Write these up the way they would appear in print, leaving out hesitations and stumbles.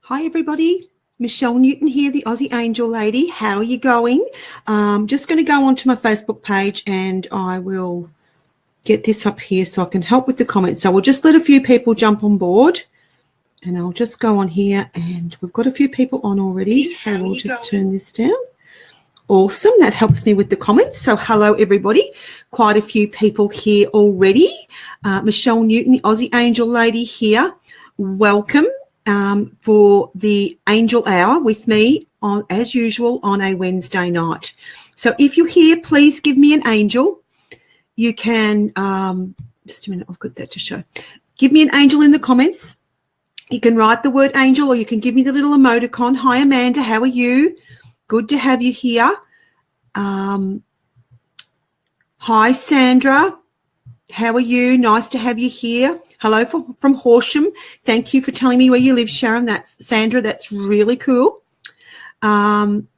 Hi, everybody. Michelle Newton here, the Aussie Angel Lady. How are you going? Just going to go onto my Facebook page and I will get this up here so I can help with the comments. So we'll just let a few people jump on board and I'll just go on here and we've got a few people on already. So we'll just turn this down. Awesome. That helps me with the comments. So hello, everybody. Quite a few people here already. Michelle Newton, the Aussie Angel Lady here. Welcome. For the Angel Hour with me, as usual, on a Wednesday night. So if you're here, please give me an angel. You can, just a minute, I've got that to show. Give me an angel in the comments. You can write the word angel or you can give me the little emoticon. Hi, Amanda, how are you? Good to have you here. Hi, Sandra. How are you? Nice to have you here. Hello from Horsham. Thank you for telling me where you live, Sharon. That's Sandra. That's really cool. And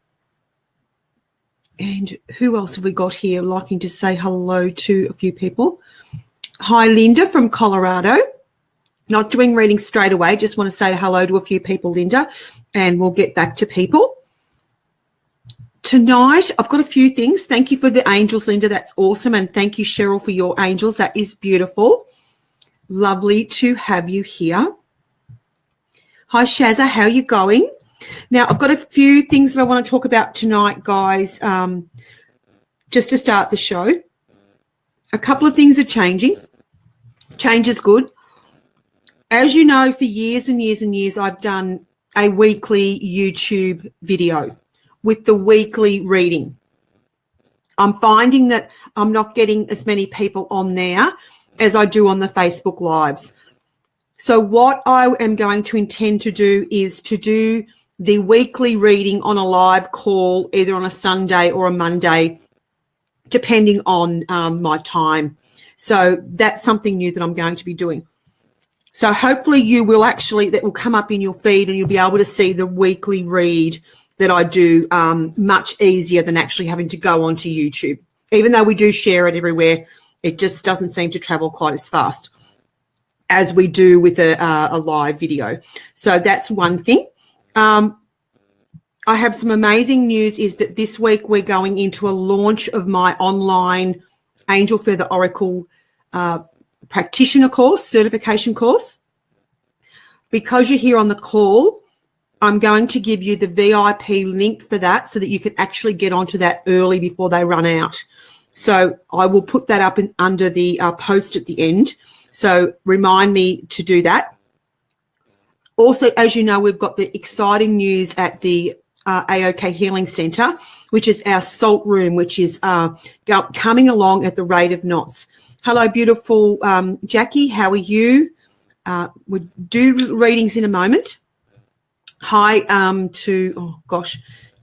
who else have we got here liking to say hello to a few people? Hi, Linda from Colorado. Not doing reading straight away. Just want to say hello to a few people, Linda, and we'll get back to people. Tonight, I've got a few things. Thank you for the angels, Linda. That's awesome. And thank you, Cheryl, for your angels. That is beautiful. Lovely to have you here. Hi, Shazza. How are you going? Now, I've got a few things that I want to talk about tonight, guys, just to start the show. A couple of things are changing. Change is good. As you know, for years and years and years, I've done a weekly YouTube video with the weekly reading. I'm finding that I'm not getting as many people on there as I do on the Facebook Lives. So what I am going to intend to do is to do the weekly reading on a live call, either on a Sunday or a Monday, depending on my time. So that's something new that I'm going to be doing. So hopefully you will that will come up in your feed and you'll be able to see the weekly read that I do much easier than actually having to go onto YouTube. Even though we do share it everywhere, it just doesn't seem to travel quite as fast as we do with a live video. So that's one thing. I have some amazing news is that this week we're going into a launch of my online Angel Feather Oracle practitioner course, certification course. Because you're here on the call, I'm going to give you the VIP link for that so that you can actually get onto that early before they run out. So I will put that up under the post at the end. So remind me to do that. Also, as you know, we've got the exciting news at the AOK Healing Centre, which is our salt room, which is coming along at the rate of knots. Hello, beautiful Jackie. How are you? We'll do readings in a moment. Hi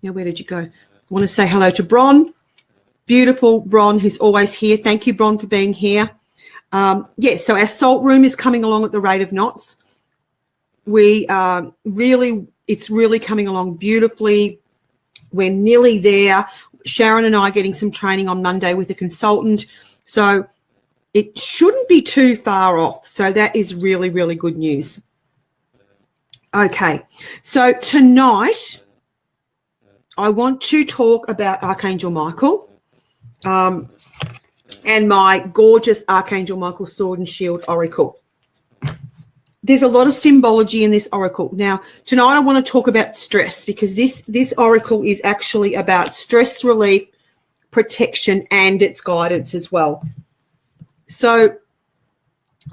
where did you go? I want to say hello to Bron. Beautiful Bron, who's always here. Thank you, Bron, for being here. So our salt room is coming along at the rate of knots. It's really coming along beautifully. We're nearly there. Sharon and I are getting some training on Monday with a consultant. So it shouldn't be too far off. So that is really, really good news. Okay, so tonight I want to talk about Archangel Michael and my gorgeous Archangel Michael Sword and Shield Oracle. There's a lot of symbology in this oracle. Now, tonight I want to talk about stress because this oracle is actually about stress relief, protection, and its guidance as well. So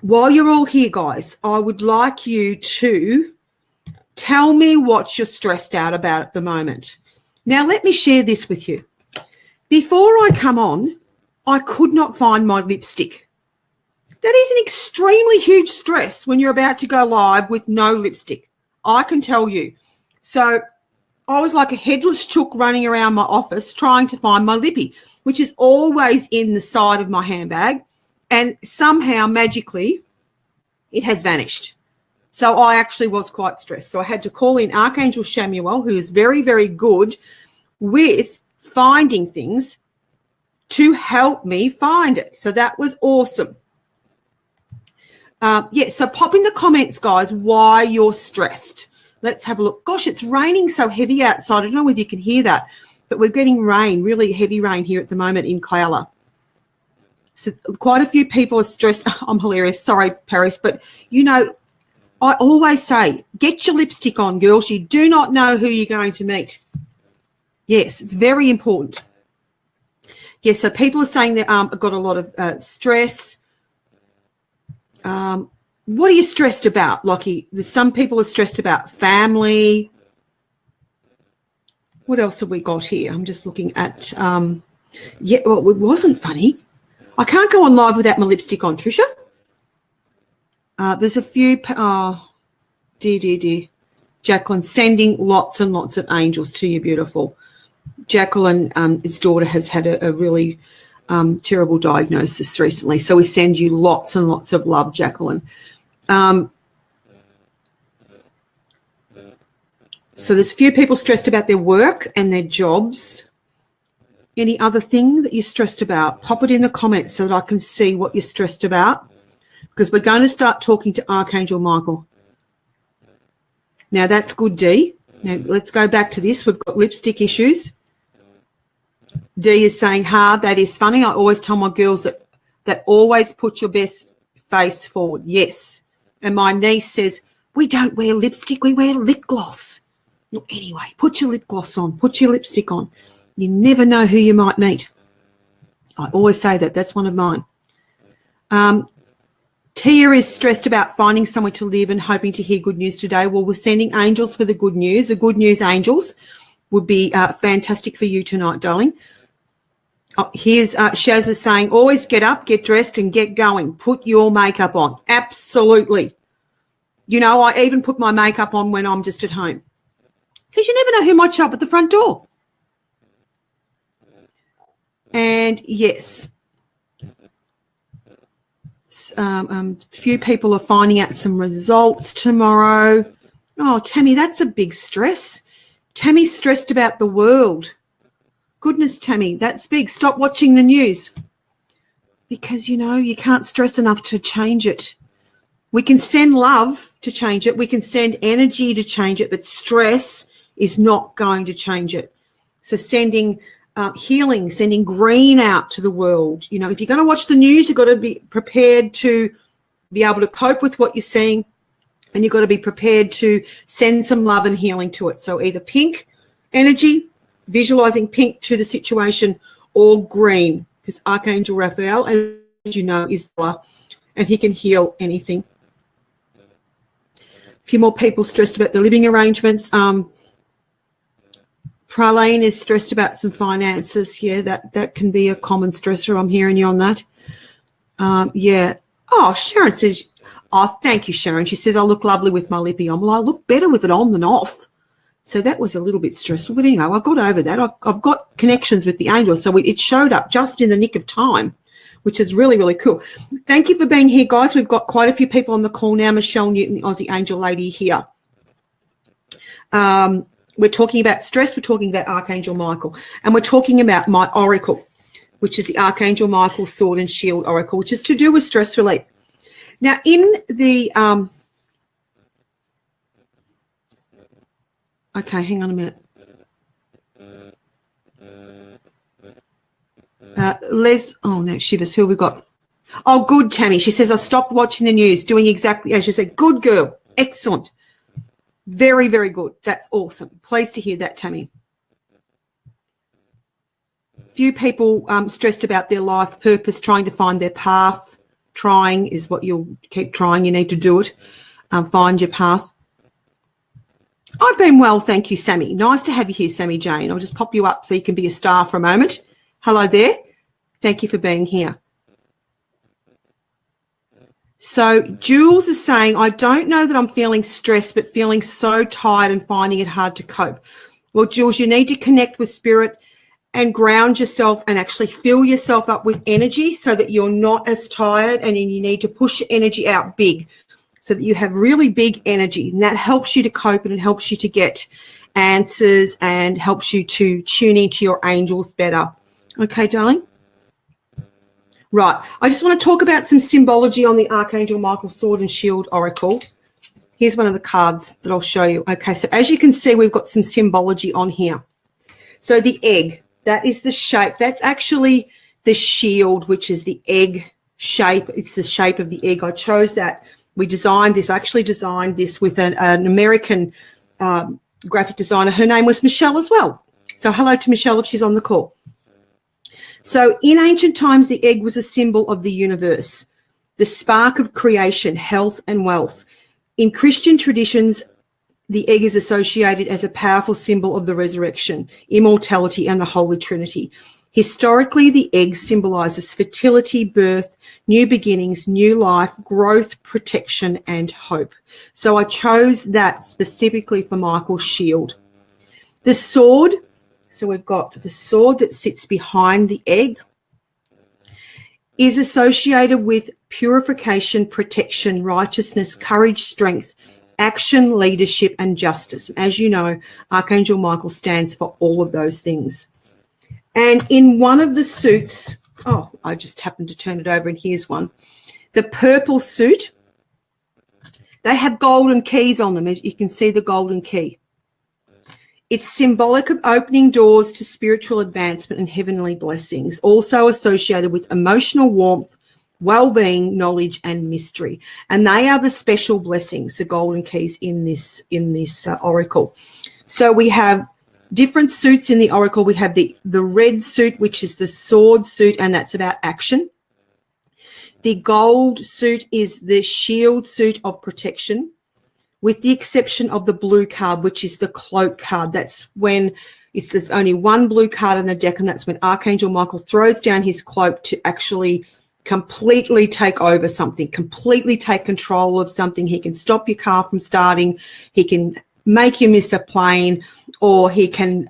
while you're all here, guys, I would like you to tell me what you're stressed out about at the moment. Now, let me share this with you. Before I come on, I could not find my lipstick. That is an extremely huge stress when you're about to go live with no lipstick. I can tell you. So I was like a headless chook running around my office trying to find my lippy, which is always in the side of my handbag. And somehow, magically, it has vanished. So I actually was quite stressed. So I had to call in Archangel Shamuel, who is very, very good with finding things to help me find it. So that was awesome. So pop in the comments, guys, why you're stressed. Let's have a look. Gosh, it's raining so heavy outside. I don't know whether you can hear that, but we're getting rain, really heavy rain here at the moment in Kyla. So quite a few people are stressed. I'm hilarious. Sorry, Paris. But, you know, I always say, get your lipstick on, girls. You do not know who you're going to meet. Yes, it's very important. Yes, so people are saying that got a lot of stress. What are you stressed about, Lockie? Some people are stressed about family. What else have we got here? I'm just looking at, well, it wasn't funny. I can't go on live without my lipstick on, Tricia. There's a few, dear. Jacqueline, sending lots and lots of angels to you, beautiful. Jacqueline, his daughter, has had a really terrible diagnosis recently, so we send you lots and lots of love, Jacqueline. So there's a few people stressed about their work and their jobs. Any other thing that you're stressed about? Pop it in the comments so that I can see what you're stressed about, because we're going to start talking to Archangel Michael. Now, that's good, Dee. Now, let's go back to this. We've got lipstick issues. Dee is saying, that is funny. I always tell my girls that always put your best face forward. Yes. And my niece says, we don't wear lipstick, we wear lip gloss. Well, anyway, put your lip gloss on, put your lipstick on. You never know who you might meet. I always say that. That's one of mine. Tia is stressed about finding somewhere to live and hoping to hear good news today. Well, we're sending angels for the good news. The good news angels would be fantastic for you tonight, darling. Here's Shaz is saying, always get up, get dressed and get going. Put your makeup on. Absolutely. You know, I even put my makeup on when I'm just at home, because you never know who might show up at the front door. And, yes, few people are finding out some results tomorrow. Oh, Tammy, that's a big stress. Tammy's stressed about the world. Goodness, Tammy, that's big. Stop watching the news, because, you know, you can't stress enough to change it. We can send love to change it. We can send energy to change it, but stress is not going to change it. So sending healing, sending green out to the world. You know, if you're going to watch the news, you've got to be prepared to be able to cope with what you're seeing, and you've got to be prepared to send some love and healing to it. So either pink energy, visualizing pink to the situation, or green, because Archangel Raphael, as you know, is healer, and he can heal anything. A few more people stressed about the living arrangements. Praline is stressed about some finances. Yeah, that can be a common stressor. I'm hearing you on that. Yeah. Oh, Sharon says, oh, thank you, Sharon. She says, I look lovely with my lippy on. Well, I look better with it on than off. So that was a little bit stressful. But anyway, I got over that. I've got connections with the angels. So it showed up just in the nick of time, which is really, really cool. Thank you for being here, guys. We've got quite a few people on the call now. Michelle Newton, the Aussie Angel Lady here. We're talking about stress. We're talking about Archangel Michael. And we're talking about my oracle, which is the Archangel Michael Sword and Shield Oracle, which is to do with stress relief. Now, in the okay, hang on a minute. Oh, no, Shivers, who have we got? Oh, good, Tammy. She says, I stopped watching the news, doing exactly as you said. Good girl. Excellent. Very, very good. That's awesome. Pleased to hear that, Tammy. Few people stressed about their life purpose, trying to find their path. Trying is what you'll keep trying. You need to do it. Find your path. I've been well, thank you, Sammy. Nice to have you here, Sammy Jane. I'll just pop you up so you can be a star for a moment. Hello there. Thank you for being here. So Jules is saying, I don't know that I'm feeling stressed, but feeling so tired and finding it hard to cope. Well, Jules, you need to connect with spirit and ground yourself and actually fill yourself up with energy so that you're not as tired, and then you need to push your energy out big so that you have really big energy, and that helps you to cope and it helps you to get answers and helps you to tune into your angels better. Okay, darling? Right. I just want to talk about some symbology on the Archangel Michael Sword and Shield Oracle. Here's one of the cards that I'll show you. Okay, so as you can see, we've got some symbology on here. So the egg, that is the shape. That's actually the shield, which is the egg shape. It's the shape of the egg. I chose that. We designed this. I actually designed this with an American graphic designer. Her name was Michelle as well. So hello to Michelle if she's on the call. So in ancient times, the egg was a symbol of the universe, the spark of creation, health and wealth. In Christian traditions, the egg is associated as a powerful symbol of the resurrection, immortality, and the Holy Trinity. Historically, the egg symbolizes fertility, birth, new beginnings, new life, growth, protection, and hope. So I chose that specifically for Michael's shield. The sword, so we've got the sword that sits behind the egg, is associated with purification, protection, righteousness, courage, strength, action, leadership, and justice. As you know, Archangel Michael stands for all of those things. And in one of the suits, oh, I just happened to turn it over and here's one. The purple suit, they have golden keys on them. As you can see the golden key. It's symbolic of opening doors to spiritual advancement and heavenly blessings, also associated with emotional warmth, well-being, knowledge, and mystery. And they are the special blessings, the golden keys in this oracle. So we have different suits in the oracle. We have the red suit, which is the sword suit, and that's about action. The gold suit is the shield suit of protection, with the exception of the blue card, which is the cloak card. That's when there's only one blue card in the deck, and that's when Archangel Michael throws down his cloak to actually completely take over something, completely take control of something. He can stop your car from starting. He can make you miss a plane, or he can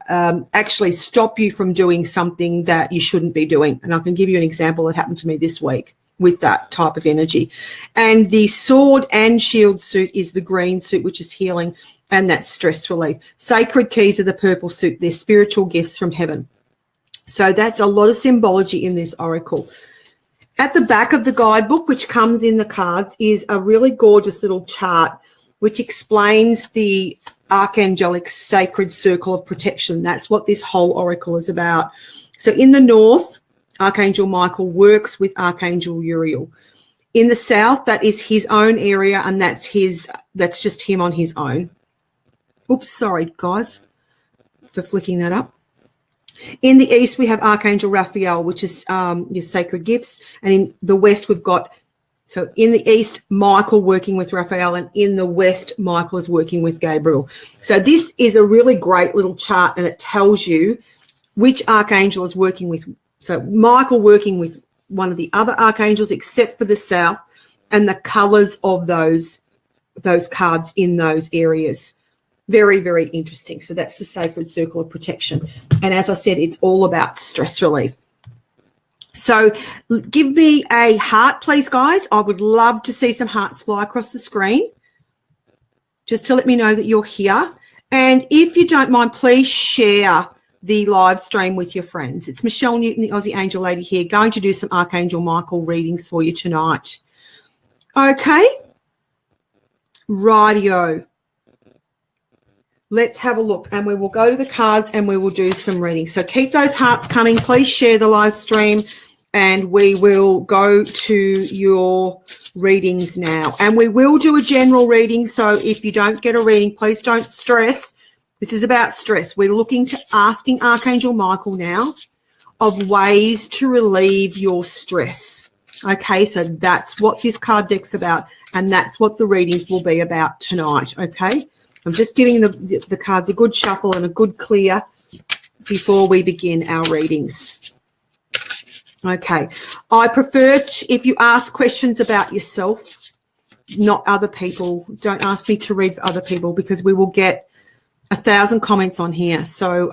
actually stop you from doing something that you shouldn't be doing. And I can give you an example that happened to me this week with that type of energy. And the sword and shield suit is the green suit, which is healing, and that's stress relief. Sacred keys are the purple suit. They're spiritual gifts from heaven. So that's a lot of symbology in this oracle. At the back of the guidebook, which comes in the cards, is a really gorgeous little chart which explains the archangelic sacred circle of protection. That's what this whole oracle is about. So in the north, Archangel Michael works with Archangel Uriel. In the south, that is his own area, and that's just him on his own. Oops, sorry, guys, for flicking that up. In the east, we have Archangel Raphael, which is your sacred gifts. And in the west, we've got, so in the east, Michael working with Raphael, and in the west, Michael is working with Gabriel. So this is a really great little chart, and it tells you which archangel is working with. So Michael working with one of the other archangels except for the south, and the colours of those cards in those areas. Very, very interesting. So that's the sacred circle of protection. And as I said, it's all about stress relief. So give me a heart, please, guys. I would love to see some hearts fly across the screen just to let me know that you're here. And if you don't mind, please share the live stream with your friends. It's Michelle Newton, the Aussie Angel Lady here, going to do some Archangel Michael readings for you tonight. Okay. Rightio. Let's have a look, and we will go to the cards and we will do some readings. So keep those hearts coming. Please share the live stream, and we will go to your readings now. And we will do a general reading, so if you don't get a reading, please don't stress. This is about stress. We're looking to asking Archangel Michael now of ways to relieve your stress. Okay, so that's what this card deck's about, and that's what the readings will be about tonight, okay? I'm just giving the cards a good shuffle and a good clear before we begin our readings. Okay, I prefer if you ask questions about yourself, not other people. Don't ask me to read for other people, because we will get 1,000 comments on here. So,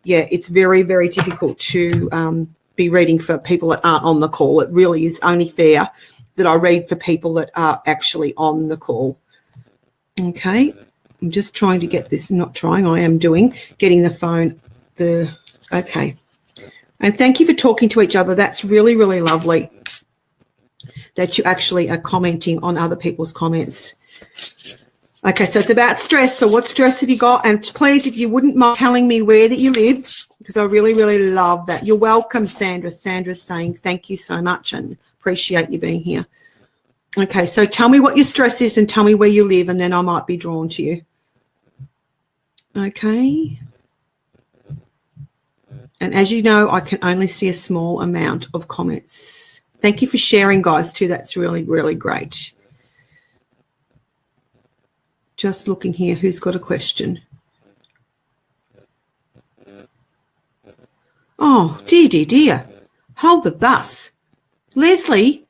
yeah, it's very, very difficult to be reading for people that aren't on the call. It really is only fair that I read for people that are actually on the call. Okay, I'm just trying to get this, not trying, I am getting the phone, okay. And thank you for talking to each other. That's really, really lovely that you actually are commenting on other people's comments. Okay, so it's about stress. So what stress have you got? And please, if you wouldn't mind telling me where that you live, because I really, really love that. You're welcome, Sandra. Sandra's saying thank you so much and appreciate you being here. Okay, so tell me what your stress is and tell me where you live, and then I might be drawn to you. Okay. And as you know, I can only see a small amount of comments. Thank you for sharing, guys, too. That's really, really great. Just looking here, who's got a question? Oh, dear, dear, dear. Hold the bus. Leslie,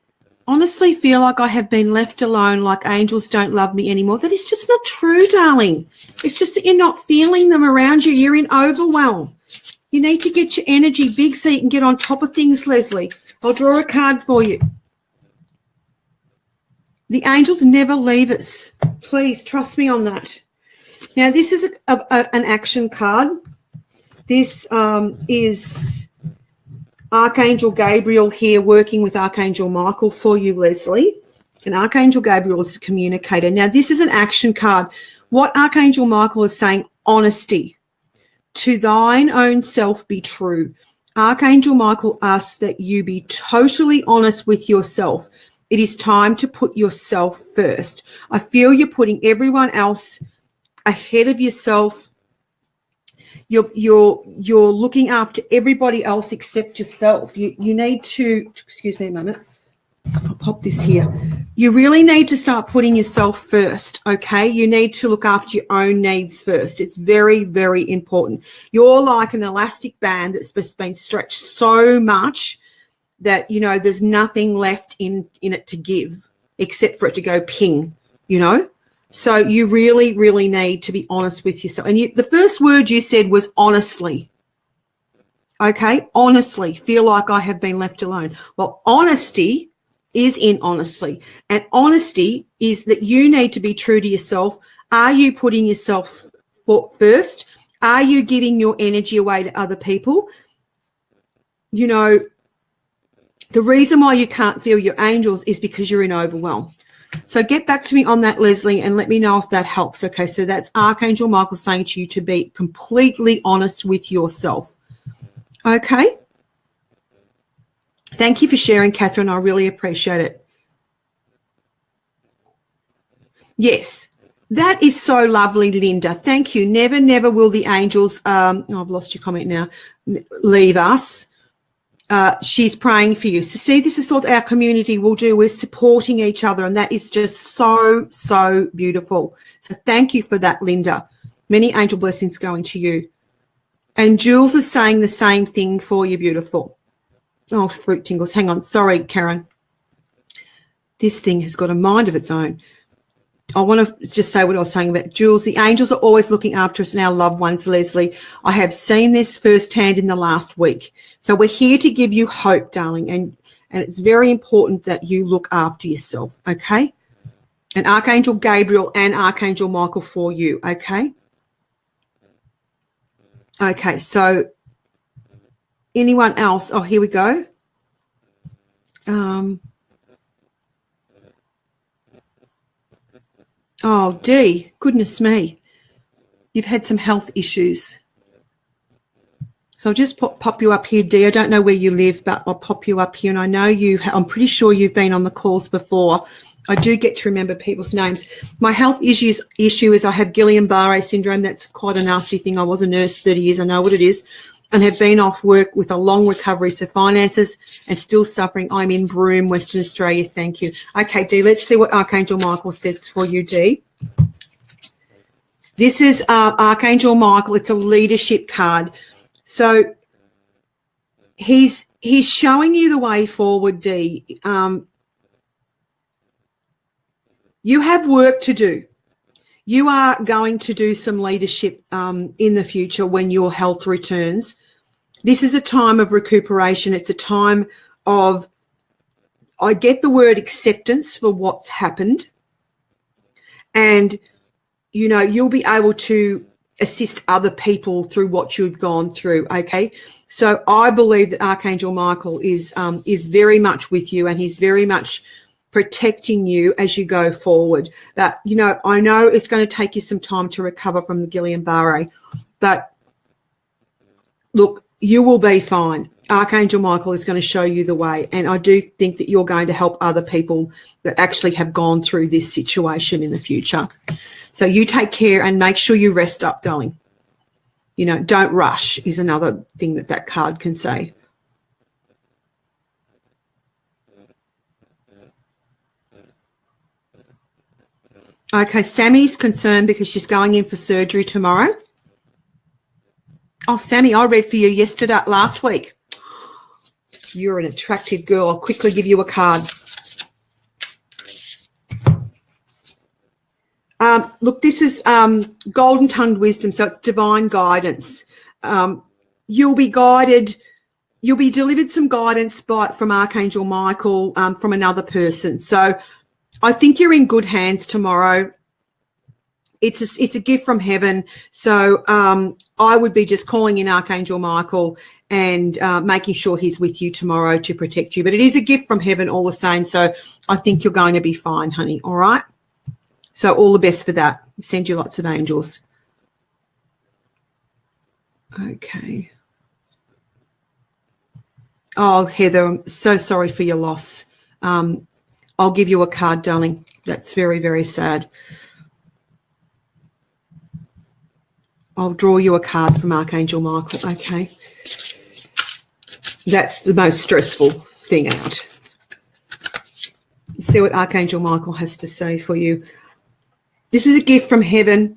honestly feel like I have been left alone, like angels don't love me anymore. That is just not true, darling. It's just that you're not feeling them around you. You're in overwhelm. You need to get your energy big so you can get on top of things, Leslie. I'll draw a card for you. The angels never leave us. Please trust me on that. Now, this is an action card. This is Archangel Gabriel here working with Archangel Michael for you, Leslie. And Archangel Gabriel is a communicator. Now, this is an action card. What Archangel Michael is saying, honesty. To thine own self be true. Archangel Michael asks that you be totally honest with yourself. It is time to put yourself first. I feel you're putting everyone else ahead of yourself. You're looking after everybody else except yourself. You need to, excuse me a moment, I'll pop this here. You really need to start putting yourself first, okay? You need to look after your own needs first. It's very, very important. You're like an elastic band that's just been stretched so much that, you know, there's nothing left in it to give except for it to go ping, you know. So you really, really need to be honest with yourself. And the first word you said was honestly. Okay, honestly, feel like I have been left alone. Well, honesty is in honestly. And honesty is that you need to be true to yourself. Are you putting yourself first? Are you giving your energy away to other people? You know, the reason why you can't feel your angels is because you're in overwhelm. So get back to me on that, Leslie, and let me know if that helps. Okay, so that's Archangel Michael saying to you to be completely honest with yourself. Okay? Thank you for sharing, Catherine. I really appreciate it. Yes, that is so lovely, Linda. Thank you. Never, never will the angels, I've lost your comment now, leave us. She's praying for you. So see, this is what our community will do. We're supporting each other, and that is just so, so beautiful. So thank you for that, Linda. Many angel blessings going to you. And Jules is saying the same thing for you, beautiful. Oh, fruit tingles. Hang on. Sorry, Karen. This thing has got a mind of its own. I want to just say what I was saying about Jules. The angels are always looking after us and our loved ones, Leslie. I have seen this firsthand in the last week. So we're here to give you hope, darling, and it's very important that you look after yourself, okay? And Archangel Gabriel and Archangel Michael for you, okay? Okay, so anyone else? Oh, here we go. Oh, Dee, goodness me. You've had some health issues. So I'll just pop you up here, Dee. I don't know where you live, but I'll pop you up here. And I know I'm pretty sure you've been on the calls before. I do get to remember people's names. My health issue is I have Guillain-Barré syndrome. That's quite a nasty thing. I was a nurse 30 years. I know what it is. And have been off work with a long recovery. So finances and still suffering. I'm in Broome, Western Australia. Thank you. Okay, Dee, let's see what Archangel Michael says for you, Dee. This is Archangel Michael. It's a leadership card. So he's showing you the way forward, Dee. You have work to do. You are going to do some leadership in the future when your health returns. This is a time of recuperation. It's a time of, I get the word acceptance for what's happened. And, you know, you'll be able to assist other people through what you've gone through, okay? So I believe that Archangel Michael is very much with you, and he's very much protecting you as you go forward. But, you know, I know it's going to take you some time to recover from the Guillain-Barré, but look, you will be fine. Archangel Michael is going to show you the way, and I do think that you're going to help other people that actually have gone through this situation in the future. So you take care and make sure you rest up, darling. You know, don't rush is another thing that card can say. Okay, Sammy's concerned because she's going in for surgery tomorrow. Oh, Sammy, I read for you last week. You're an attractive girl. I'll quickly give you a card. Look, this is golden-tongued wisdom, so it's divine guidance. You'll be guided. You'll be delivered some guidance from Archangel Michael, from another person. So I think you're in good hands tomorrow. It's a gift from heaven. So I would be just calling in Archangel Michael and making sure he's with you tomorrow to protect you. But it is a gift from heaven all the same. So I think you're going to be fine, honey. All right? So all the best for that. Send you lots of angels. Okay. Oh, Heather, I'm so sorry for your loss. I'll give you a card, darling. That's very, very sad. I'll draw you a card from Archangel Michael, okay? That's the most stressful thing out. See what Archangel Michael has to say for you. This is a gift from heaven.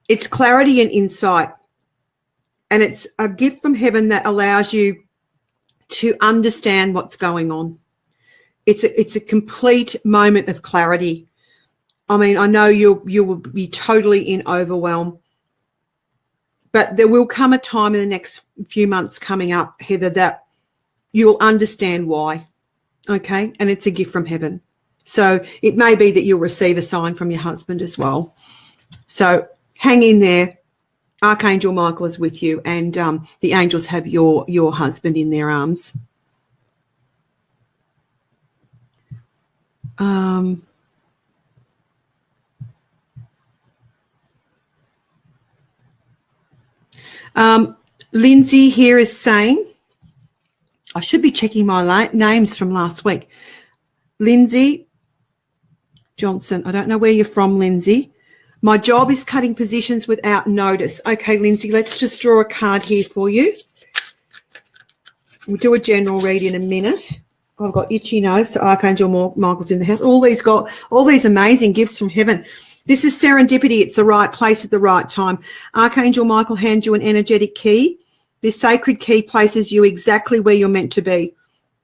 It's clarity and insight. And it's a gift from heaven that allows you to understand what's going on. It's a complete moment of clarity. I mean, I know you will be totally in overwhelm, but there will come a time in the next few months coming up, Heather, that you will understand why, okay? And it's a gift from heaven. So it may be that you'll receive a sign from your husband as well. So hang in there. Archangel Michael is with you, and the angels have your husband in their arms. Lindsay here is saying, I should be checking my names from last week. Lindsay Johnson, I don't know where you're from, Lindsay. My job is cutting positions without notice. Okay, Lindsay, let's just draw a card here for you. We'll do a general read in a minute. I've got itchy nose, so Archangel Michael's in the house. All these amazing gifts from heaven. This is serendipity. It's the right place at the right time. Archangel Michael hands you an energetic key. This sacred key places you exactly where you're meant to be.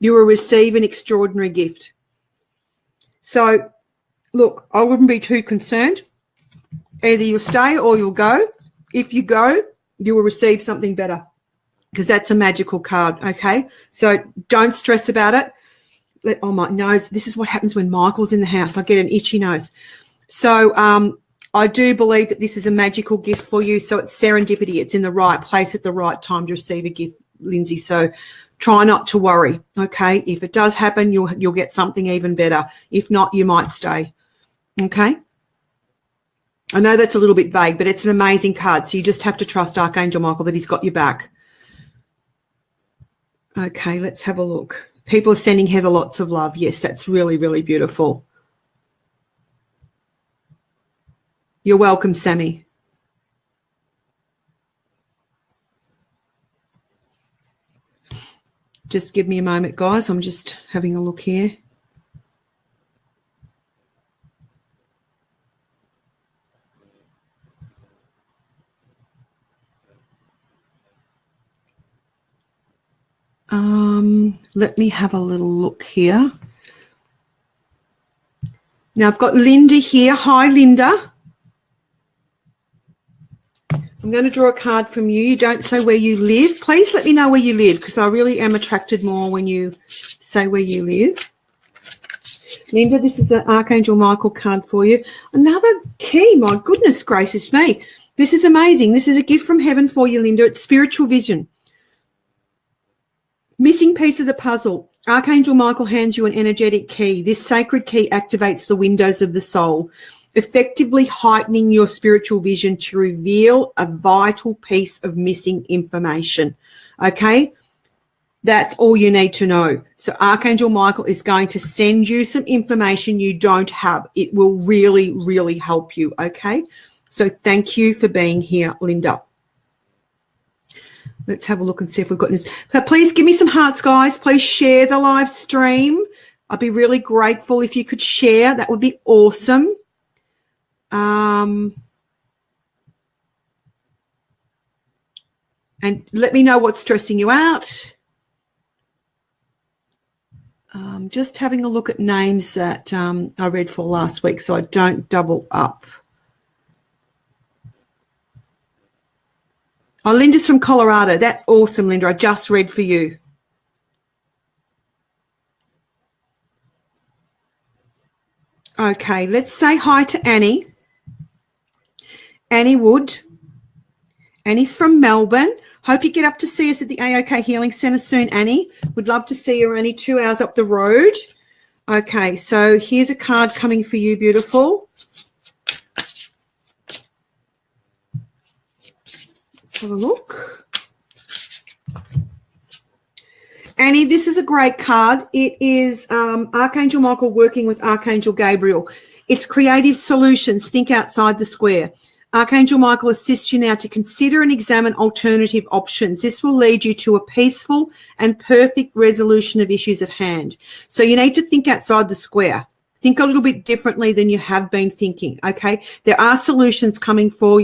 You will receive an extraordinary gift. So, look, I wouldn't be too concerned. Either you'll stay or you'll go. If you go, you will receive something better, because that's a magical card, okay? So don't stress about it. Oh, my nose. This is what happens when Michael's in the house. I get an itchy nose. So I do believe that this is a magical gift for you. So it's serendipity. It's in the right place at the right time to receive a gift, Lindsay. So try not to worry, okay? If it does happen, you'll get something even better. If not, you might stay, okay? I know that's a little bit vague, but it's an amazing card. So you just have to trust Archangel Michael that he's got your back. Okay, let's have a look. People are sending Heather lots of love. Yes, that's really, really beautiful. You're welcome, Sammy. Just give me a moment, guys. I'm just having a look here. Let me have a little look here. Now I've got Linda here. Hi, Linda. I'm going to draw a card from you. You don't say where you live. Please let me know where you live, because I really am attracted more when you say where you live. Linda, this is an Archangel Michael card for you. Another key. My goodness gracious me. This is amazing. This is a gift from heaven for you, Linda. It's spiritual vision. Missing piece of the puzzle. Archangel Michael hands you an energetic key. This sacred key activates the windows of the soul, effectively heightening your spiritual vision to reveal a vital piece of missing information. Okay? That's all you need to know. So Archangel Michael is going to send you some information you don't have. It will really, really help you. Okay? So thank you for being here, Linda. Let's have a look and see if we've got this. But please give me some hearts, guys. Please share the live stream. I'd be really grateful if you could share. That would be awesome. And let me know what's stressing you out. Just having a look at names that I read for last week so I don't double up. Oh, Linda's from Colorado. That's awesome, Linda. I just read for you. Okay, let's say hi to Annie. Annie Wood. Annie's from Melbourne. Hope you get up to see us at the AOK Healing Centre soon, Annie. Would love to see you. We're only 2 hours up the road. Okay, so here's a card coming for you, beautiful. Have a look. Annie, this is a great card. It is Archangel Michael working with Archangel Gabriel. It's creative solutions. Think outside the square. Archangel Michael assists you now to consider and examine alternative options. This will lead you to a peaceful and perfect resolution of issues at hand. So you need to think outside the square. Think a little bit differently than you have been thinking, okay? There are solutions coming for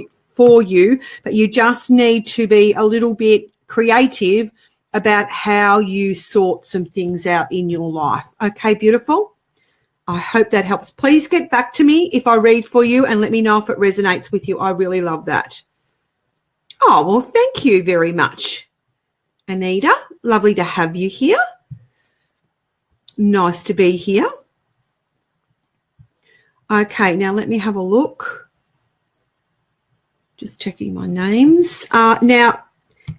you, but you just need to be a little bit creative about how you sort some things out in your life. Okay, beautiful? I hope that helps. Please get back to me if I read for you and let me know if it resonates with you. I really love that. Oh, well, thank you very much, Anita. Lovely to have you here. Nice to be here. Okay, now let me have a look. Just checking my names. Now,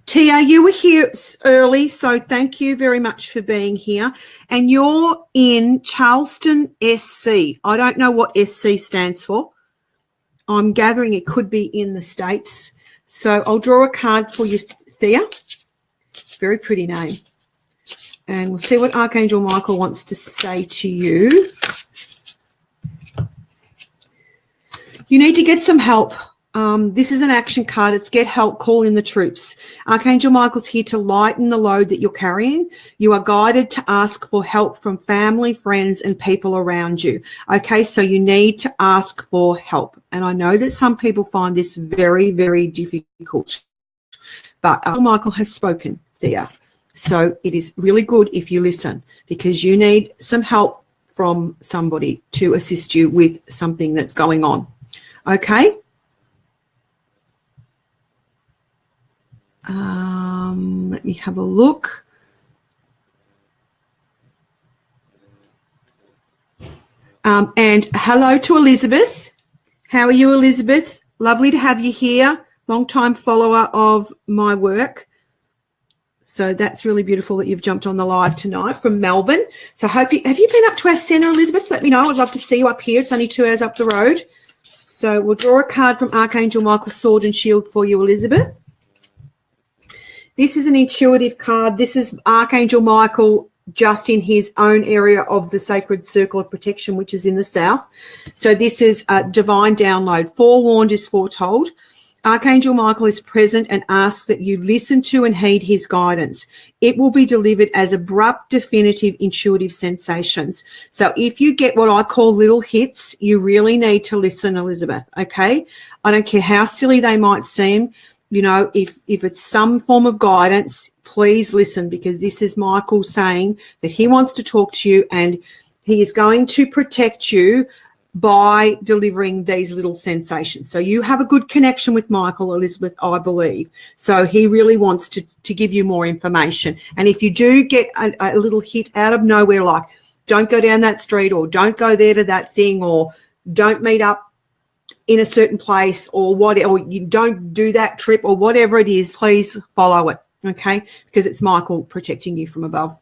Tia, you were here early, so thank you very much for being here. And you're in Charleston, SC. I don't know what SC stands for. I'm gathering it could be in the States. So I'll draw a card for you, Thea. Very pretty name. And we'll see what Archangel Michael wants to say to you. You need to get some help. This is an action card. It's get help, call in the troops. Archangel Michael's here to lighten the load that you're carrying. You are guided to ask for help from family, friends, and people around you. Okay, so you need to ask for help. And I know that some people find this very, very difficult. But Archangel Michael has spoken there. So it is really good if you listen because you need some help from somebody to assist you with something that's going on. Okay? Let me have a look. And hello to Elizabeth. How are you, Elizabeth? Lovely to have you here. Long-time follower of my work. So that's really beautiful that you've jumped on the live tonight from Melbourne. So have you been up to our centre, Elizabeth? Let me know. I'd love to see you up here. It's only 2 hours up the road. So we'll draw a card from Archangel Michael, Sword and Shield for you, Elizabeth. This is an intuitive card. This is Archangel Michael just in his own area of the sacred circle of protection, which is in the south. So this is a divine download. Forewarned is foretold. Archangel Michael is present and asks that you listen to and heed his guidance. It will be delivered as abrupt, definitive, intuitive sensations. So if you get what I call little hits, you really need to listen, Elizabeth, okay? I don't care how silly they might seem. You know, if it's some form of guidance, please listen because this is Michael saying that he wants to talk to you and he is going to protect you by delivering these little sensations. So you have a good connection with Michael, Elizabeth, I believe. So he really wants to give you more information. And if you do get a little hit out of nowhere, like don't go down that street or don't go there to that thing or don't meet up in a certain place or whatever, or you don't do that trip or whatever it is, please follow it, okay? Because it's Michael protecting you from above.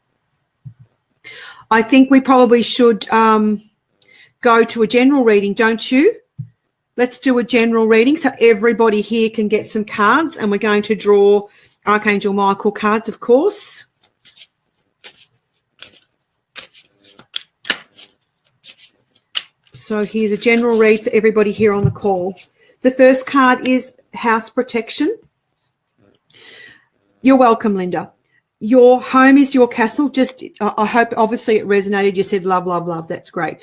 I think we probably should go to a general reading, don't you? Let's do a general reading so everybody here can get some cards, and we're going to draw Archangel Michael cards, of course. So here's a general read for everybody here on the call. The first card is House Protection. You're welcome, Linda. Your home is your castle. I hope obviously it resonated. You said love, love, love. That's great.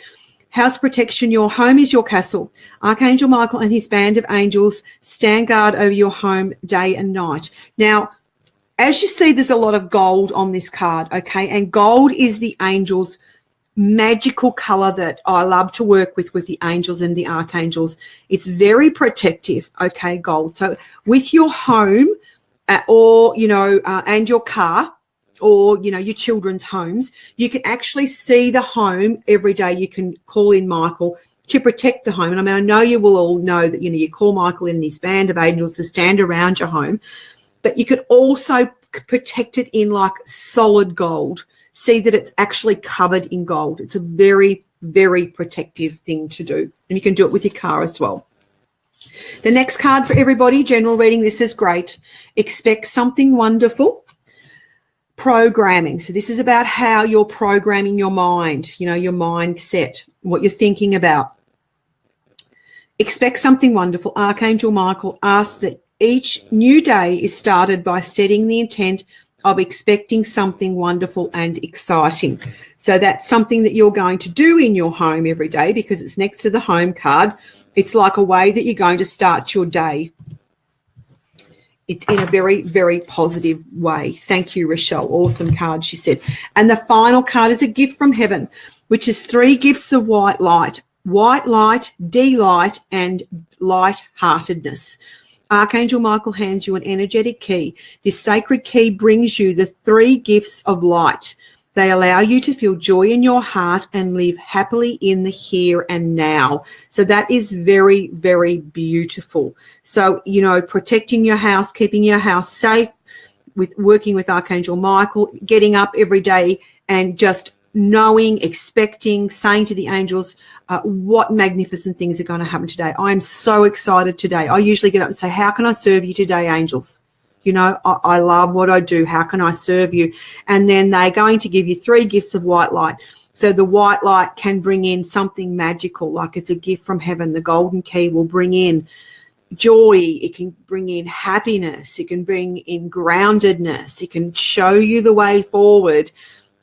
House Protection, your home is your castle. Archangel Michael and his band of angels stand guard over your home day and night. Now, as you see, there's a lot of gold on this card, okay? And gold is the angels' magical color that I love to work with the angels and the archangels. It's very protective, okay, gold. So with your home or, and your car or, your children's homes, you can actually see the home every day. You can call in Michael to protect the home. And I know you will all know that, you call Michael and his band of angels to stand around your home, but you could also protect it in like solid gold. See that it's actually covered in gold. It's a very, very protective thing to do. And you can do it with your car as well. The next card for everybody, general reading. This is great. Expect something wonderful. Programming. So this is about how you're programming your mind, your mindset, what you're thinking about. Expect something wonderful. Archangel Michael asks that each new day is started by setting the intent of expecting something wonderful and exciting. So that's something that you're going to do in your home every day because it's next to the home card. It's like a way that you're going to start your day. It's in a very, very positive way. Thank you, Rochelle. Awesome card, she said. And the final card is a gift from heaven, which is 3 gifts of white light, delight, and light-heartedness. Archangel Michael hands you an energetic key. This sacred key brings you the 3 gifts of light. They allow you to feel joy in your heart and live happily in the here and now. So that is very, very beautiful. So, protecting your house, keeping your house safe, with working with Archangel Michael, getting up every day and just knowing, expecting, saying to the angels, what magnificent things are going to happen today. I'm so excited today. I usually get up and say, how can I serve you today, angels? I love what I do. How can I serve you? And then they're going to give you 3 gifts of white light. So the white light can bring in something magical, like it's a gift from heaven. The golden key will bring in joy. It can bring in happiness. It can bring in groundedness. It can show you the way forward.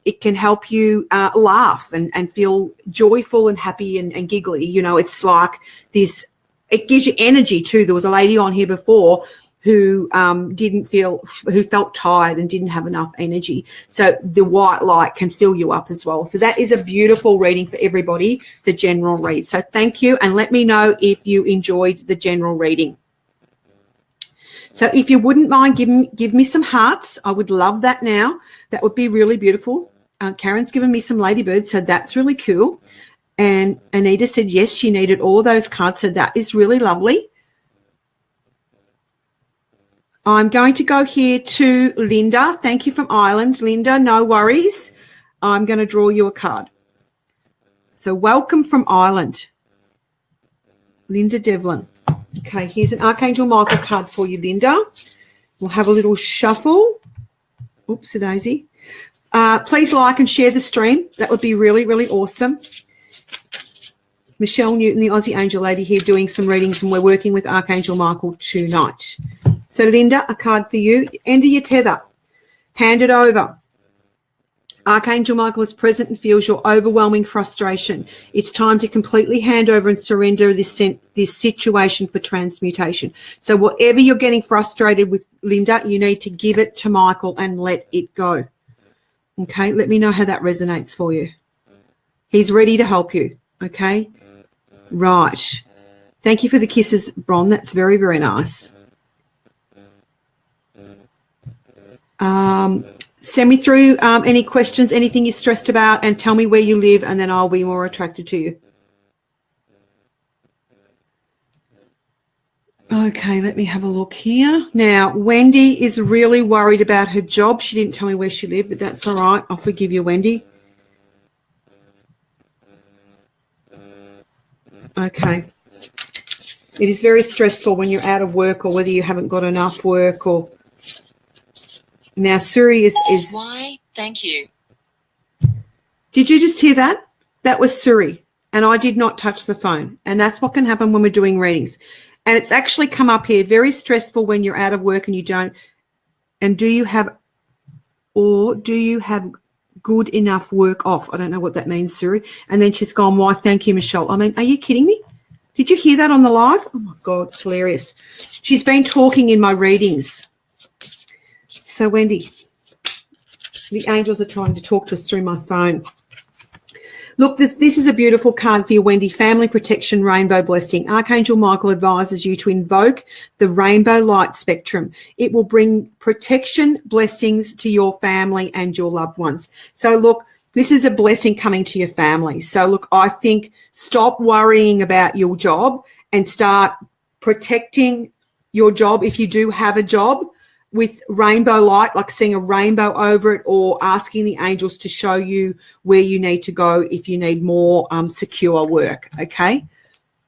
It can help you laugh and feel joyful and happy and giggly. It's like this, it gives you energy too. There was a lady on here before who felt tired and didn't have enough energy. So the white light can fill you up as well. So that is a beautiful reading for everybody, the general read. So thank you, and let me know if you enjoyed the general reading. So if you wouldn't mind, give me some hearts. I would love that now. That would be really beautiful. Karen's given me some ladybirds, so that's really cool. And Anita said, yes, she needed all of those cards, so that is really lovely. I'm going to go here to Linda. Thank you from Ireland. Linda, no worries. I'm going to draw you a card. So welcome from Ireland. Linda Devlin. Okay, here's an Archangel Michael card for you, Linda. We'll have a little shuffle. Oops-a-daisy. Please like and share the stream. That would be really, really awesome. Michelle Newton, the Aussie Angel Lady here, doing some readings, and we're working with Archangel Michael tonight. So, Linda, a card for you. End of your tether. Hand it over. Archangel Michael is present and feels your overwhelming frustration. It's time to completely hand over and surrender this situation for transmutation. So whatever you're getting frustrated with, Linda, you need to give it to Michael and let it go. Okay, let me know how that resonates for you. He's ready to help you, okay? Right. Thank you for the kisses, Bron. That's very, very nice. Send me through any questions, anything you're stressed about, and tell me where you live, and then I'll be more attracted to you. Okay, let me have a look here. Now, Wendy is really worried about her job. She didn't tell me where she lived, but that's all right. I'll forgive you, Wendy. Okay. It is very stressful when you're out of work or whether you haven't got enough work or... Now, Suri is... Why? Thank you. Did you just hear that? That was Suri, and I did not touch the phone. And that's what can happen when we're doing readings. And it's actually come up here, very stressful when you're out of work and you don't. And do you have good enough work off? I don't know what that means, Suri. And then she's gone, why, thank you, Michelle. I mean, are you kidding me? Did you hear that on the live? Oh, my God, it's hilarious. She's been talking in my readings. So, Wendy, the angels are trying to talk to us through my phone. Look, this is a beautiful card for you, Wendy. Family protection, rainbow blessing. Archangel Michael advises you to invoke the rainbow light spectrum. It will bring protection, blessings to your family and your loved ones. So, look, this is a blessing coming to your family. So, look, I think stop worrying about your job and start protecting your job if you do have a job with rainbow light, like seeing a rainbow over it, or asking the angels to show you where you need to go if you need more secure work, okay?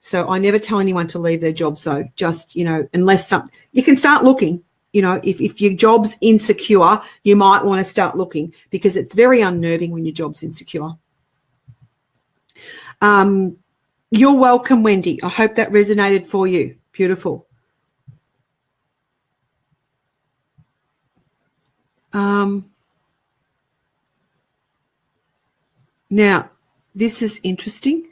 So I never tell anyone to leave their job. So just, unless you can start looking, if your job's insecure, you might want to start looking because it's very unnerving when your job's insecure. You're welcome, Wendy. I hope that resonated for you. Beautiful. Now, this is interesting.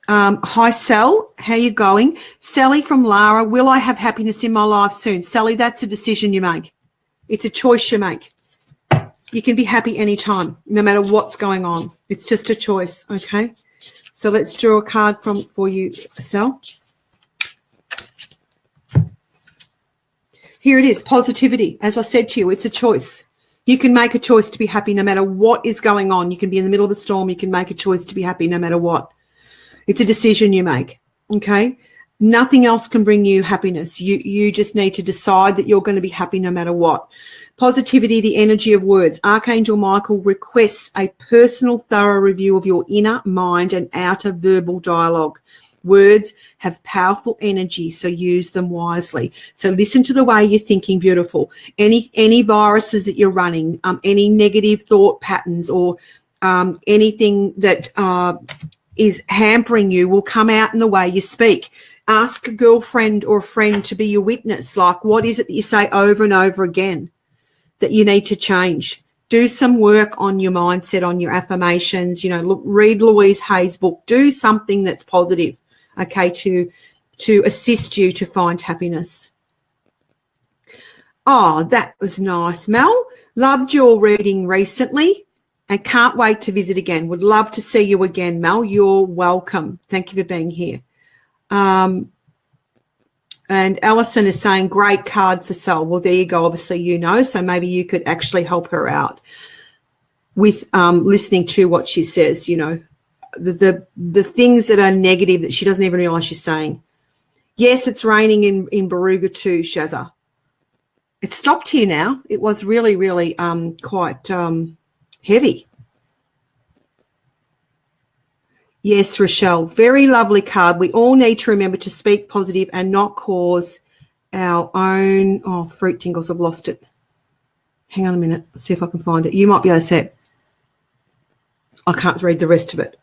Hi, Sal. How you going? Sally from Lara. Will I have happiness in my life soon? Sally, that's a decision you make. It's a choice you make. You can be happy anytime, no matter what's going on. It's just a choice, okay? So let's draw a card for you, Sal. Here it is, positivity. As I said to you, it's a choice. You can make a choice to be happy no matter what is going on. You can be in the middle of a storm. You can make a choice to be happy no matter what. It's a decision you make, okay? Nothing else can bring you happiness. You just need to decide that you're going to be happy no matter what. Positivity, the energy of words. Archangel Michael requests a personal, thorough review of your inner mind and outer verbal dialogue. Words have powerful energy, so use them wisely. So listen to the way you're thinking, beautiful. Any viruses that you're running, any negative thought patterns or anything that is hampering you will come out in the way you speak. Ask a girlfriend or a friend to be your witness. Like, what is it that you say over and over again that you need to change? Do some work on your mindset, on your affirmations. Look, read Louise Hay's book. Do something that's positive, okay, to assist you to find happiness. Oh, that was nice, Mel. Loved your reading recently and can't wait to visit again. Would love to see you again, Mel. You're welcome. Thank you for being here. And Alison is saying, great card for Sol. Well, there you go. Obviously, so maybe you could actually help her out with listening to what she says, the things that are negative that she doesn't even realise she's saying. Yes, it's raining in Baruga too, Shazza. It stopped here now. It was really, really quite heavy. Yes, Rochelle, very lovely card. We all need to remember to speak positive and not cause our own... fruit tingles, I've lost it. Hang on a minute. Let's see if I can find it. You might be able to see it. I can't read the rest of it.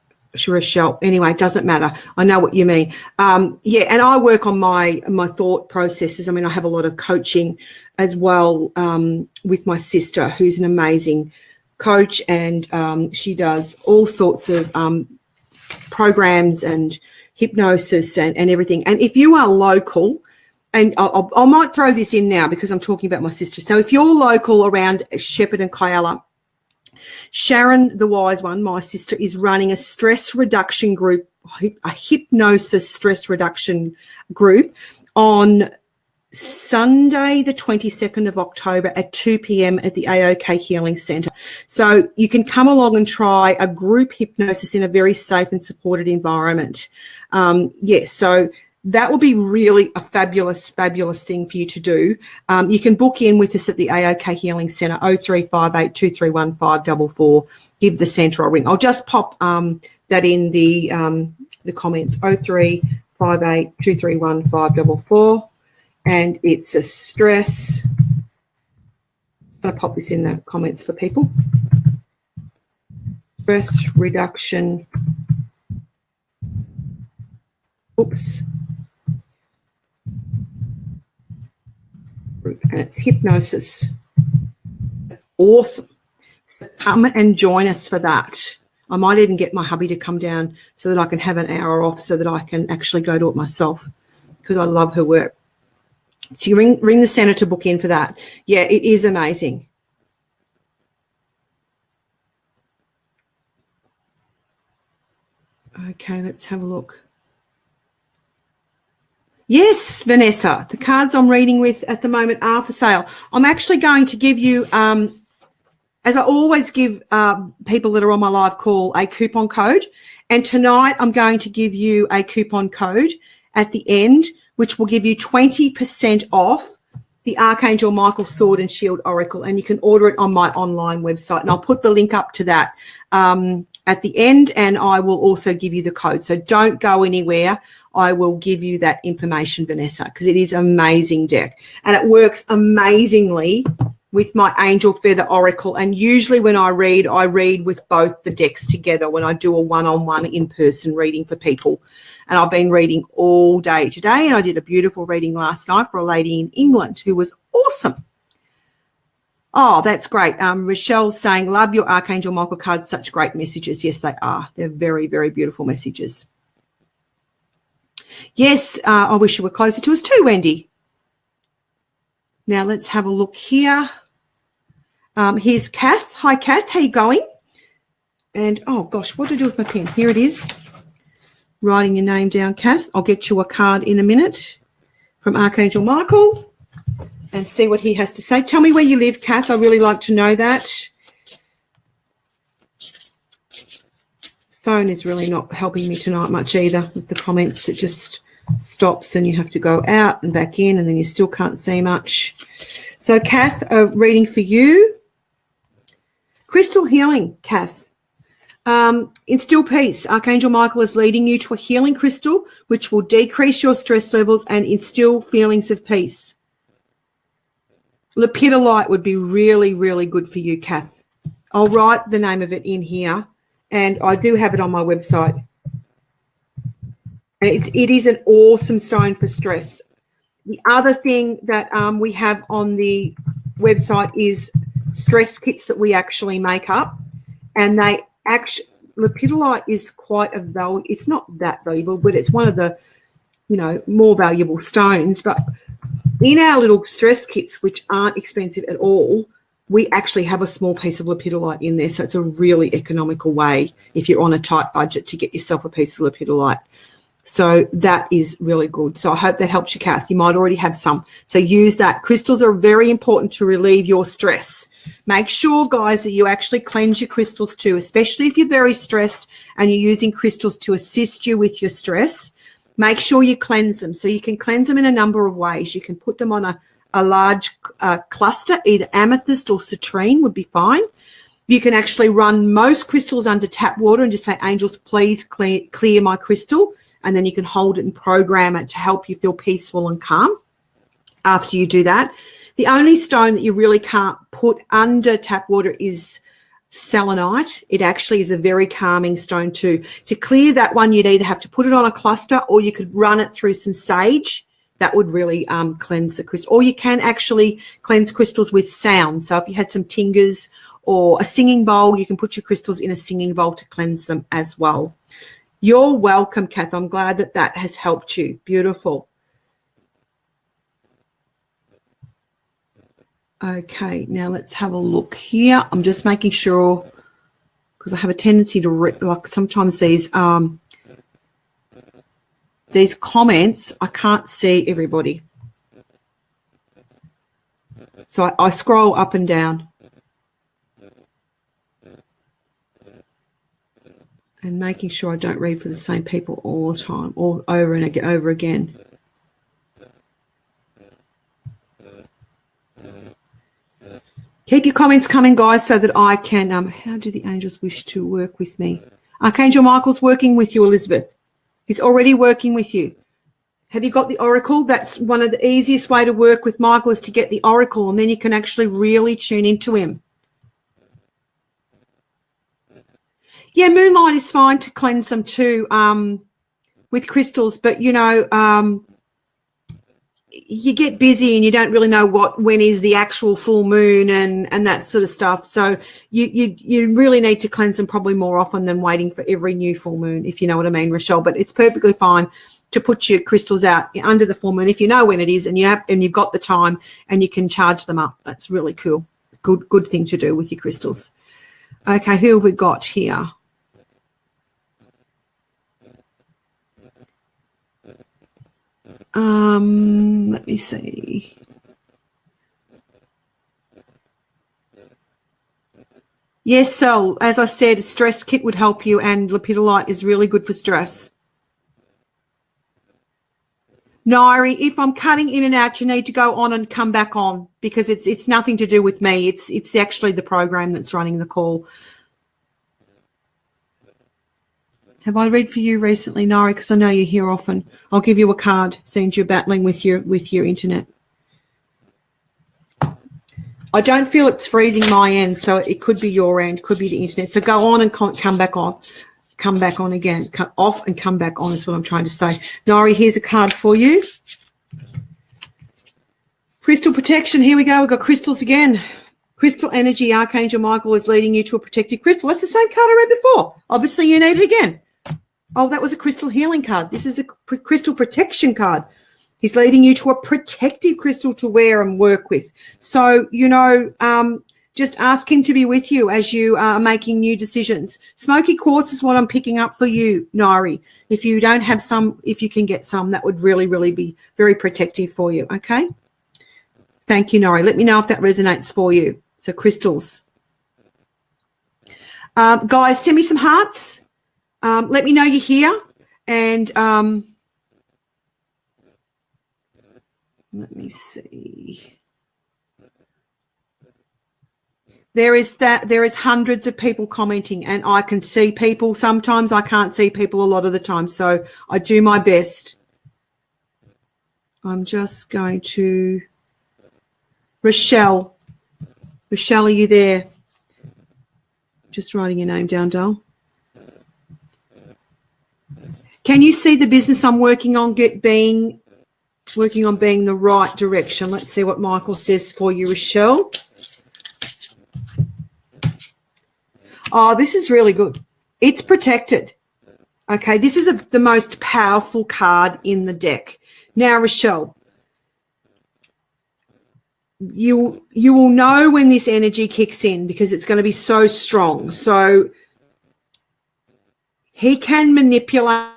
Rochelle. Anyway, it doesn't matter. I know what you mean. And I work on my thought processes. I mean, I have a lot of coaching as well with my sister, who's an amazing coach, and she does all sorts of programs and hypnosis and everything. And if you are local, and I might throw this in now because I'm talking about my sister. So if you're local around Shepherd and Kyalla, Sharon, the wise one, my sister, is running a stress reduction group, a hypnosis stress reduction group on Sunday, the 22nd of October at 2 p.m. at the AOK Healing Centre. So you can come along and try a group hypnosis in a very safe and supported environment. So that will be really a fabulous, fabulous thing for you to do. You can book in with us at the AOK Healing Centre, 0358 231 544. Give the centre a ring. I'll just pop that in the comments, 0358 231 544. And it's a stress. I'm going to pop this in the comments for people. Stress reduction. Oops. And it's hypnosis. Awesome. So come and join us for that. I might even get my hubby to come down so that I can have an hour off so that I can actually go to it myself because I love her work. So you ring the centre to book in for that. Yeah, it is amazing. Okay, let's have a look. Yes, Vanessa, the cards I'm reading with at the moment are for sale. I'm actually going to give you, as I always give people that are on my live call, a coupon code. And tonight I'm going to give you a coupon code at the end, which will give you 20% off the Archangel Michael Sword and Shield Oracle. And you can order it on my online website. And I'll put the link up to that at the end, and I will also give you the code. So don't go anywhere. I will give you that information, Vanessa, because it is an amazing deck. And it works amazingly with my Angel Feather Oracle. And usually when I read with both the decks together when I do a one-on-one in-person reading for people. And I've been reading all day today, and I did a beautiful reading last night for a lady in England who was awesome. Oh, that's great. Rochelle's saying, love your Archangel Michael cards, such great messages. Yes, they are. They're very, very beautiful messages. Yes, I wish you were closer to us too, Wendy. Now let's have a look here. Here's Kath. Hi, Kath. How you going? And, oh, gosh, what to do with my pen? Here it is. Writing your name down, Kath. I'll get you a card in a minute from Archangel Michael and see what he has to say. Tell me where you live, Kath. I really like to know that. Phone is really not helping me tonight much either with the comments. It just stops and you have to go out and back in and then you still can't see much. So, Kath, a reading for you. Crystal healing, Kath. Instill peace. Archangel Michael is leading you to a healing crystal which will decrease your stress levels and instill feelings of peace. Lepidolite would be really, really good for you, Kath. I'll write the name of it in here, and I do have it on my website. It is an awesome stone for stress. The other thing that we have on the website is stress kits that we actually make up, and they actually, lepidolite is quite a value. It's not that valuable, but it's one of the, more valuable stones. But in our little stress kits, which aren't expensive at all, we actually have a small piece of lepidolite in there. So it's a really economical way, if you're on a tight budget, to get yourself a piece of lepidolite. So that is really good. So I hope that helps you, Kath. You might already have some. So use that. Crystals are very important to relieve your stress. Make sure, guys, that you actually cleanse your crystals too, especially if you're very stressed and you're using crystals to assist you with your stress. Make sure you cleanse them. So you can cleanse them in a number of ways. You can put them on a large cluster, either amethyst or citrine would be fine. You can actually run most crystals under tap water and just say, angels, please clear my crystal. And then you can hold it and program it to help you feel peaceful and calm after you do that. The only stone that you really can't put under tap water is selenite. It actually is a very calming stone too. To clear that one, you'd either have to put it on a cluster or you could run it through some sage. That would really cleanse the crystal. Or you can actually cleanse crystals with sound. So if you had some tingers or a singing bowl, you can put your crystals in a singing bowl to cleanse them as well. You're welcome, Kath. I'm glad that that has helped you. Beautiful. Okay, now let's have a look here. I'm just making sure, because I have a tendency to, like sometimes these comments, I can't see everybody. So I scroll up and down. And making sure I don't read for the same people all the time, all over and over again. Keep your comments coming, guys, so that I can, how do the angels wish to work with me? Archangel Michael's working with you, Elizabeth. He's already working with you. Have you got the oracle? That's one of the easiest way to work with Michael is to get the oracle, and then you can actually really tune into him. Yeah, moonlight is fine to cleanse them too with crystals, but, you know, you get busy and you don't really know when is the actual full moon and that sort of stuff. So you really need to cleanse them probably more often than waiting for every new full moon, if you know what I mean, Rochelle. But it's perfectly fine to put your crystals out under the full moon if you know when it is and you've got the time and you can charge them up. That's really cool. Good thing to do with your crystals. Okay, who have we got here? Let me see. Yes, so as I said, a stress kit would help you, and lepidolite is really good for stress. Nairi, if I'm cutting in and out, you need to go on and come back on because it's nothing to do with me. It's actually the program that's running the call. Have I read for you recently, Nairi? Because I know you're here often. I'll give you a card since you're battling with your internet. I don't feel it's freezing my end, so it could be your end, could be the internet. So go on and come back on. Come back on again. Cut off and come back on is what I'm trying to say. Nairi, here's a card for you. Crystal protection. Here we go. We've got crystals again. Crystal energy. Archangel Michael is leading you to a protected crystal. That's the same card I read before. Obviously, you need it again. Oh, that was a crystal healing card. This is a crystal protection card. He's leading you to a protective crystal to wear and work with. So, you know, just ask him to be with you as you are making new decisions. Smoky quartz is what I'm picking up for you, Nairi. If you don't have some, if you can get some, that would really, really be very protective for you, okay? Thank you, Nairi. Let me know if that resonates for you. So crystals. Guys, send me some hearts. Let me know you're here. And let me see. There is hundreds of people commenting, and I can see people. Sometimes I can't see people a lot of the time, so I do my best. I'm just going to Rochelle. Rochelle, are you there? Just writing your name down, doll. Can you see the business I'm working on being the right direction? Let's see what Michael says for you, Rochelle. Oh, this is really good. It's protected. Okay, this is the most powerful card in the deck. Now, Rochelle, you will know when this energy kicks in because it's going to be so strong. So he can manipulate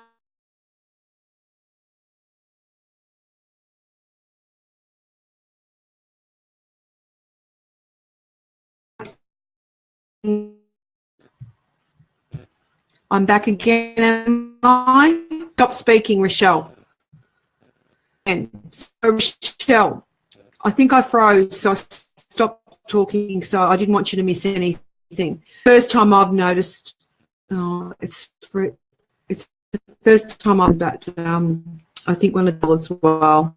I'm back again. Am I? Stop speaking, Rochelle. And so, Rochelle, I think I froze, so I stopped talking, so I didn't want you to miss anything. First time I've noticed, it's the first time I've but I think one of them as well.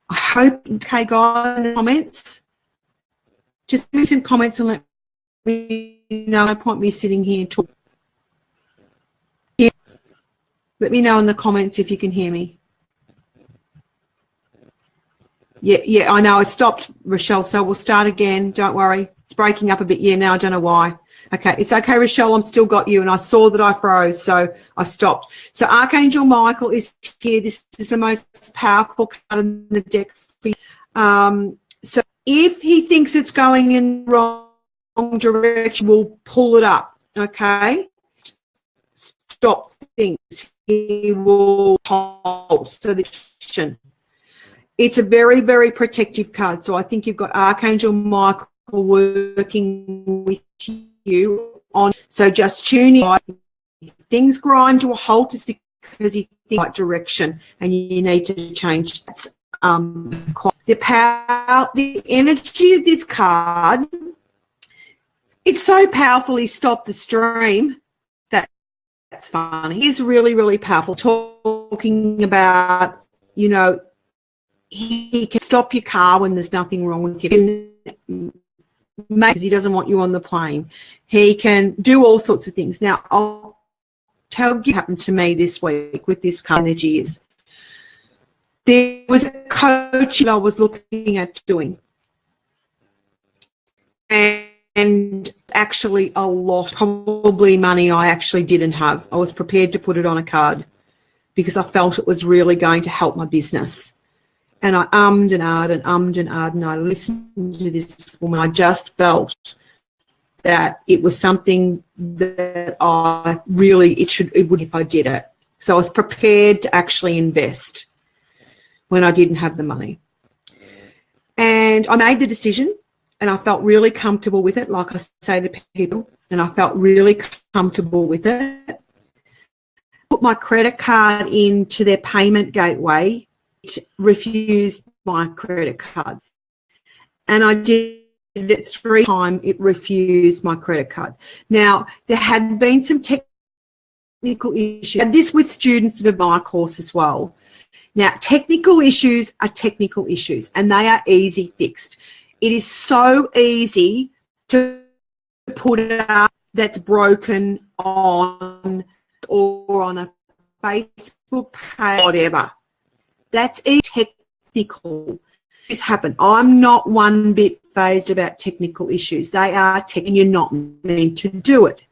I hope, okay, guys, in the comments. Just give me some comments and let me know. No point me sitting here and talking. Yeah. Let me know in the comments if you can hear me. Yeah, I know. I stopped, Rochelle, so we'll start again. Don't worry. It's breaking up a bit. Yeah, now I don't know why. Okay, it's okay, Rochelle. I'm still got you, and I saw that I froze, so I stopped. So Archangel Michael is here. This is the most powerful card in the deck for you. So if he thinks it's going in the wrong direction, we'll pull it up, okay? Stop things. He will hold. So it's a very, very protective card. So I think you've got Archangel Michael working with you on. So just tune in. If things grind to a halt, it's because you think the right direction and you need to change. The power, the energy of this card, it's so powerfully stopped the stream. That's funny. It's really, really powerful. Talking about, you know, he can stop your car when there's nothing wrong with you. Because he doesn't want you on the plane. He can do all sorts of things. Now, I'll tell you what happened to me this week with this card energy is there was a coach that I was looking at doing. And actually a lot, probably money I actually didn't have. I was prepared to put it on a card because I felt it was really going to help my business. And I ummed and ahed, and I listened to this woman. I just felt that it was something that I really, it would if I did it. So I was prepared to actually invest when I didn't have the money. And I made the decision and I felt really comfortable with it, like I say to people, and I felt really comfortable with it. Put my credit card into their payment gateway. It refused my credit card. And I did it 3 times, it refused my credit card. Now, there had been some technical issues. I had this with students that are my course as well. Now, technical issues are technical issues, and they are easy fixed. It is so easy to put it up that's broken on or on a Facebook page, whatever. That's technical. This happened. I'm not one bit phased about technical issues. They are technical, and you're not meant to do it.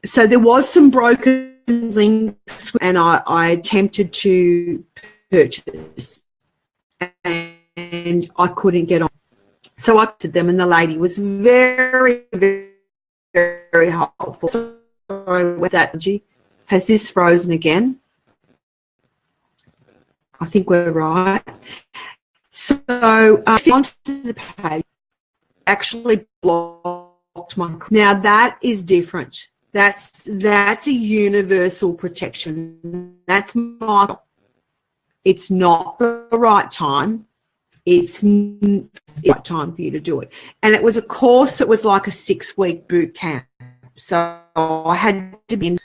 So there was some broken links, and I attempted to purchase, and I couldn't get on. So I did them, and the lady was very, very, very helpful. Sorry with that. Has this frozen again? I think we're right. So onto the page, actually blocked my. Now that is different. That's a universal protection. That's my. It's not the right time. It's the right time for you to do it. And it was a course that was like a 6-week boot camp. So I had to be in.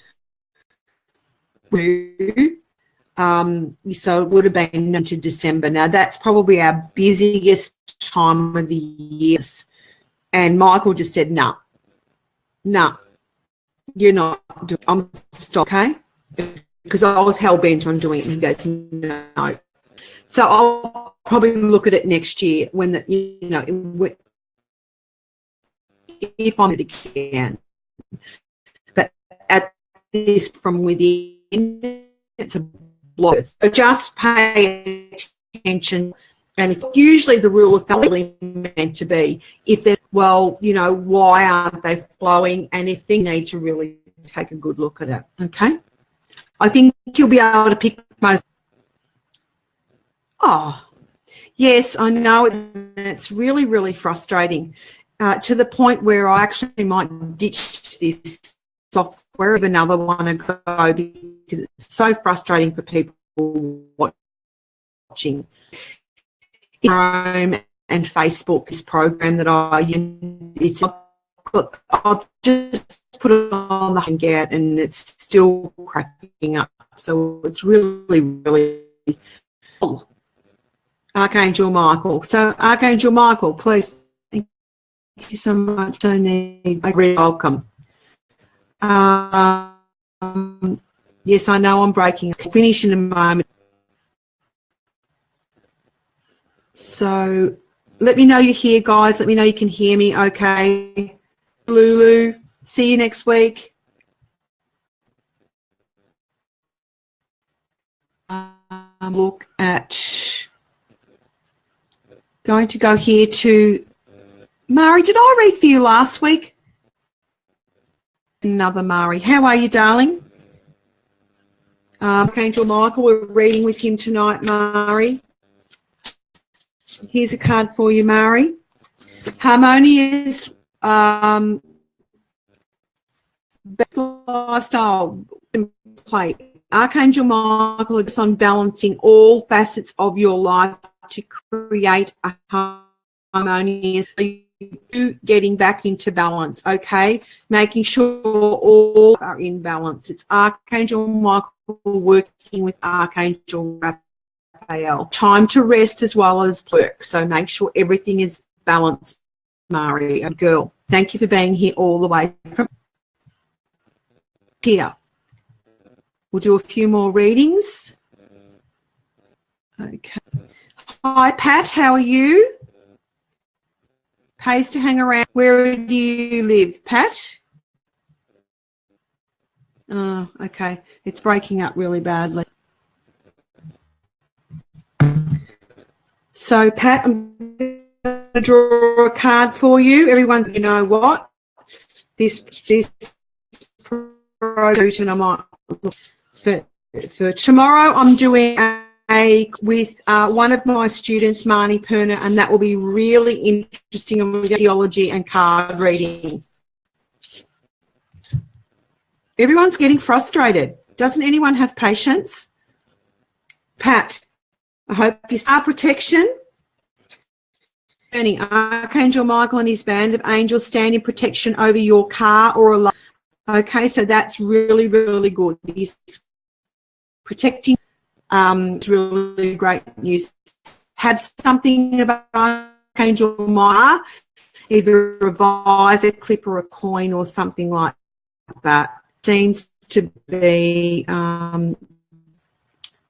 So it would have been into December. Now that's probably our busiest time of the year. And Michael just said, no, you're not doing it. I'm stop, okay? Because I was hell-bent on doing it. And he goes, no. So I'll probably look at it next year when if I'm it again. But at this from within, it's a block. So just pay attention. And if usually the rule of thumb is meant to be, if they're, why aren't they flowing? And if they need to really take a good look at it, okay? I think you'll be able to pick most. Oh, yes, I know. It's really, really frustrating to the point where I actually might ditch this software, give another one a go, because it's so frustrating for people watching. Chrome and Facebook, this program that I've just put it on the Hangout and it's still cracking up. So it's really, really cool. Archangel Michael. So Archangel Michael, please, thank you so much. Don't need a great welcome. Yes, I know I'm breaking. I'll finish in a moment. So let me know you're here, guys. Let me know you can hear me okay. Lulu, see you next week. Look at, going to go here to Mari. Did I read for you last week? Another Mari. How are you, darling? Archangel Michael, we're reading with him tonight, Mari. Here's a card for you, Mari. Harmonious lifestyle play. Archangel Michael is on balancing all facets of your life to create a harmonious, getting back into balance, okay? Making sure all are in balance. It's Archangel Michael working with Archangel Raphael. Time to rest as well as work. So make sure everything is balanced, Mari, a girl. Thank you for being here all the way from here. We'll do a few more readings. Okay. Hi, Pat. How are you? Pays to hang around. Where do you live, Pat? Oh, okay. It's breaking up really badly. So, Pat, I'm going to draw a card for you. Everyone, you know what? This and I might look for tomorrow. I'm doing with one of my students, Marnie Perner, and that will be really interesting on theology and card reading. Everyone's getting frustrated. Doesn't anyone have patience? Pat, I hope you start protection. Archangel Michael and his band of angels stand in protection over your car or a life. Okay, so that's really, really good. He's protecting. It's really great news. Have something about Archangel Michael, either a vise, a clip, or a coin, or something like that. Seems to be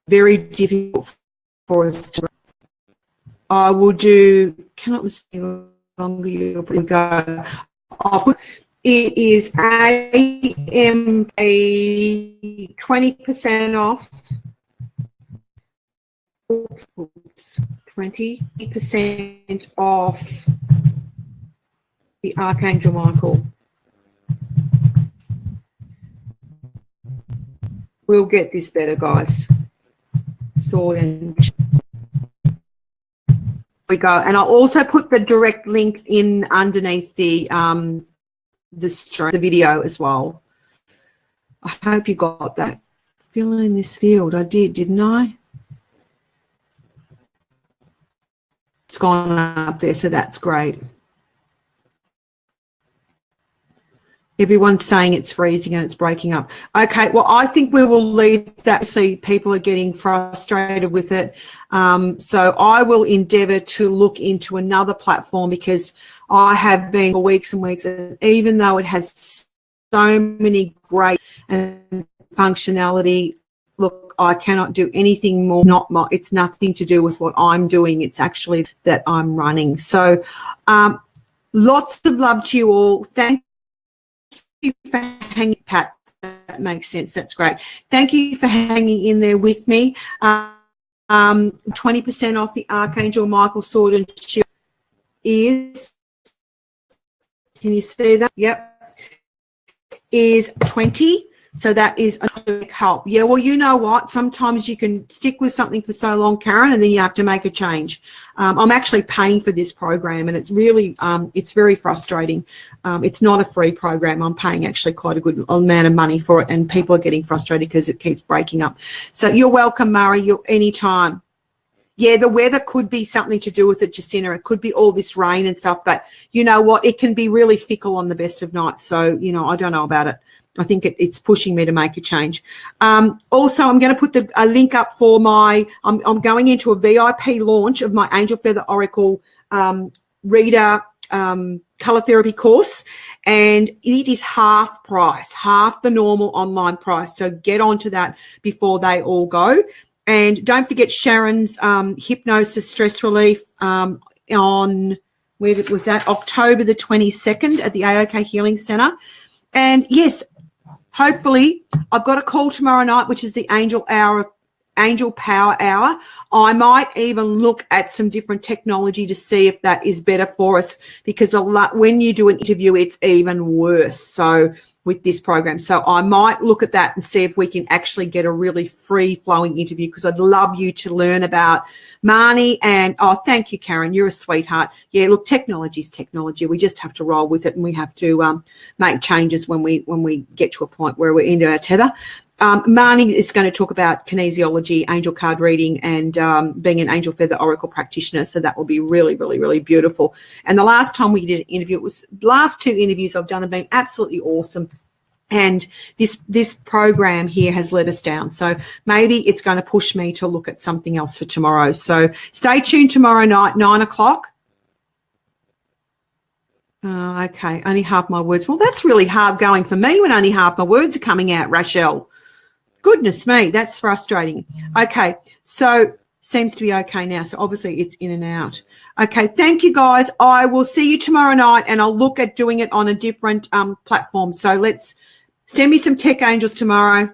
very difficult for us to. I will do. Cannot listen longer. You'll go. It is AMP 20% off. Oops, 20% off the Archangel Michael. We'll get this better, guys. Sword and we go. And I'll also put the direct link in underneath the video as well. I hope you got that. Fill in this field. I did, didn't I? It's gone up there, so that's great. Everyone's saying it's freezing and it's breaking up. Okay, well, I think we will leave that. See, people are getting frustrated with it. So I will endeavour to look into another platform, because I have been for weeks and weeks, and even though it has so many great functionality, look, I cannot do anything more. It's nothing to do with what I'm doing. It's actually that I'm running. So lots of love to you all. Thank you for hanging, Pat. That makes sense. That's great. Thank you for hanging in there with me. 20% off the Archangel Michael Sword and Shield is, can you see that? Yep. Is 20. So that is a big help. Yeah, well, you know what? Sometimes you can stick with something for so long, Karen, and then you have to make a change. I'm actually paying for this program, and it's really, it's very frustrating. It's not a free program. I'm paying actually quite a good amount of money for it, and people are getting frustrated because it keeps breaking up. So you're welcome, Murray. You're anytime. Yeah, the weather could be something to do with it, Justina. It could be all this rain and stuff, but you know what? It can be really fickle on the best of nights. So, you know, I don't know about it. I think it's pushing me to make a change. Also, I'm going to put a link up for my, I'm going into a VIP launch of my Angel Feather Oracle Reader Colour Therapy course, and it is half price, half the normal online price. So get onto that before they all go. And don't forget Sharon's Hypnosis Stress Relief on, where was that, October the 22nd at the AOK Healing Centre. And yes, hopefully, I've got a call tomorrow night, which is the Angel Power Hour. I might even look at some different technology to see if that is better for us, because when you do an interview, it's even worse. So with this program. So I might look at that and see if we can actually get a really free-flowing interview, because I'd love you to learn about Marnie. And, oh, thank you, Karen. You're a sweetheart. Yeah, look, technology is technology. We just have to roll with it, and we have to make changes when we get to a point where we're into our tether. Marnie is going to talk about kinesiology, angel card reading, and being an angel feather oracle practitioner. So that will be really, really, really beautiful. And the last time we did an interview, the last 2 interviews I've done have been absolutely awesome. And this program here has let us down. So maybe it's going to push me to look at something else for tomorrow. So stay tuned tomorrow night, 9 o'clock. Oh, okay, only half my words. Well, that's really hard going for me when only half my words are coming out, Rochelle. Goodness me, that's frustrating. Okay, so seems to be okay now. So obviously it's in and out. Okay, thank you, guys. I will see you tomorrow night, and I'll look at doing it on a different platform. So let's send me some tech angels tomorrow.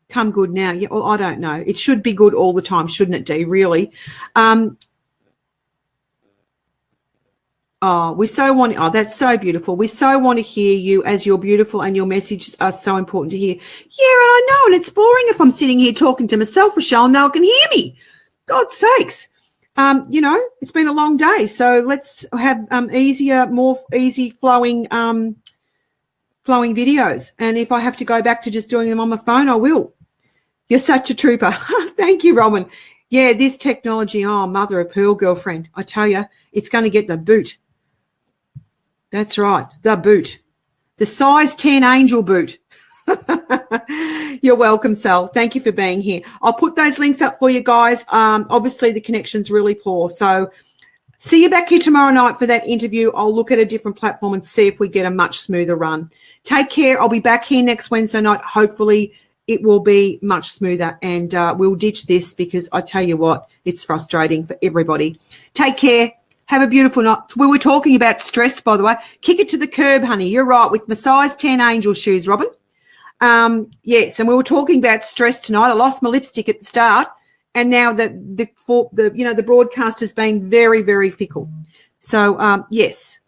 Come good now. Yeah, well, I don't know. It should be good all the time, shouldn't it, Dee, really? Oh, that's so beautiful. We so want to hear you, as you're beautiful and your messages are so important to hear. Yeah, and I know, and it's boring if I'm sitting here talking to myself, Rochelle, and no one can hear me. God's sakes. It's been a long day, so let's have more easy flowing videos. And if I have to go back to just doing them on my phone, I will. You're such a trooper. Thank you, Robin. Yeah, this technology, oh, mother of pearl, girlfriend. I tell you, it's going to get the boot. That's right, the boot. The size 10 angel boot. You're welcome, Sal. Thank you for being here. I'll put those links up for you guys. Obviously, the connection's really poor. So see you back here tomorrow night for that interview. I'll look at a different platform and see if we get a much smoother run. Take care. I'll be back here next Wednesday night. Hopefully, it will be much smoother, and we'll ditch this, because I tell you what, it's frustrating for everybody. Take care. Have a beautiful night. We were talking about stress, by the way. Kick it to the curb, honey. You're right, with my size 10 angel shoes, Robin. Yes, and we were talking about stress tonight. I lost my lipstick at the start, and now the broadcast has been very, very fickle. So, yes.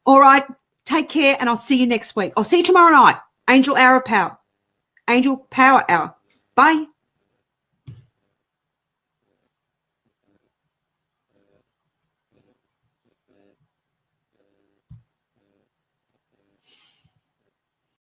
All right, take care, and I'll see you next week. I'll see you tomorrow night. Angel Power Hour. Bye.